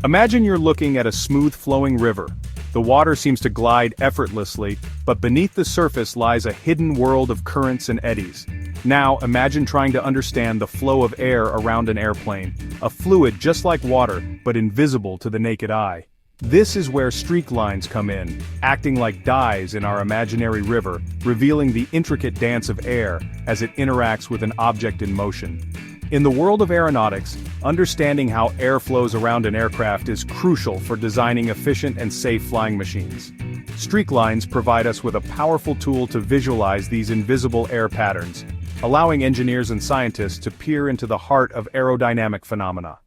Imagine you're looking at a smooth-flowing river. The water seems to glide effortlessly, but beneath the surface lies a hidden world of currents and eddies. Now, imagine trying to understand the flow of air around an airplane, a fluid just like water, but invisible to the naked eye. This is where streaklines come in, acting like dyes in our imaginary river, revealing the intricate dance of air as it interacts with an object in motion. In the world of aeronautics, understanding how air flows around an aircraft is crucial for designing efficient and safe flying machines. Streaklines provide us with a powerful tool to visualize these invisible air patterns, allowing engineers and scientists to peer into the heart of aerodynamic phenomena.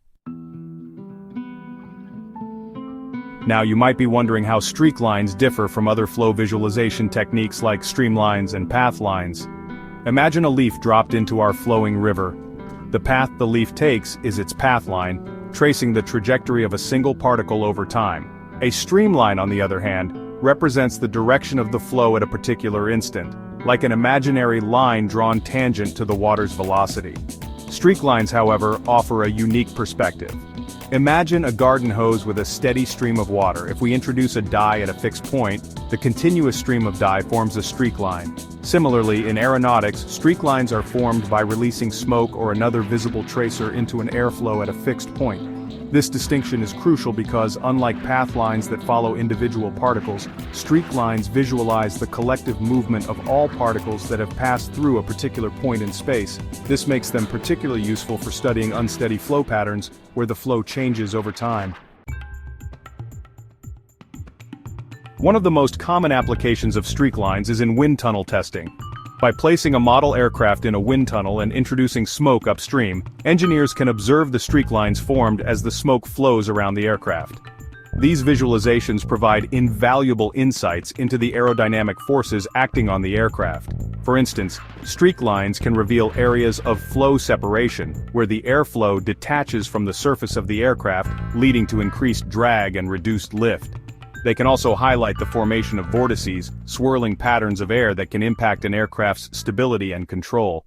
Now you might be wondering how streaklines differ from other flow visualization techniques like streamlines and path lines. Imagine a leaf dropped into our flowing river. The path the leaf takes is its path line, tracing the trajectory of a single particle over time. A streamline, on the other hand, represents the direction of the flow at a particular instant, like an imaginary line drawn tangent to the water's velocity. Streaklines, however, offer a unique perspective. Imagine a garden hose with a steady stream of water. If we introduce a dye at a fixed point, the continuous stream of dye forms a streakline. Similarly, in aeronautics, streaklines are formed by releasing smoke or another visible tracer into an airflow at a fixed point. This distinction is crucial because, unlike path lines that follow individual particles, streaklines visualize the collective movement of all particles that have passed through a particular point in space. This makes them particularly useful for studying unsteady flow patterns, where the flow changes over time. One of the most common applications of streaklines is in wind tunnel testing. By placing a model aircraft in a wind tunnel and introducing smoke upstream, engineers can observe the streaklines formed as the smoke flows around the aircraft. These visualizations provide invaluable insights into the aerodynamic forces acting on the aircraft. For instance, streaklines can reveal areas of flow separation, where the airflow detaches from the surface of the aircraft, leading to increased drag and reduced lift. They can also highlight the formation of vortices, swirling patterns of air that can impact an aircraft's stability and control.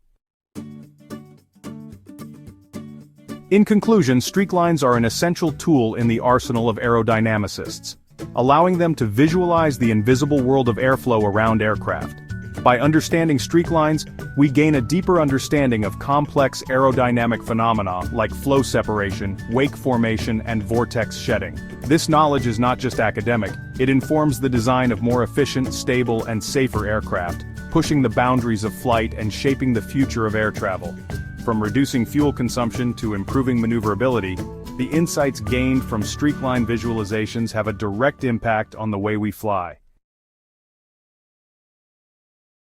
In conclusion, streaklines are an essential tool in the arsenal of aerodynamicists, allowing them to visualize the invisible world of airflow around aircraft. By understanding streaklines, we gain a deeper understanding of complex aerodynamic phenomena like flow separation, wake formation, and vortex shedding. This knowledge is not just academic, it informs the design of more efficient, stable, and safer aircraft, pushing the boundaries of flight and shaping the future of air travel. From reducing fuel consumption to improving maneuverability, the insights gained from streakline visualizations have a direct impact on the way we fly.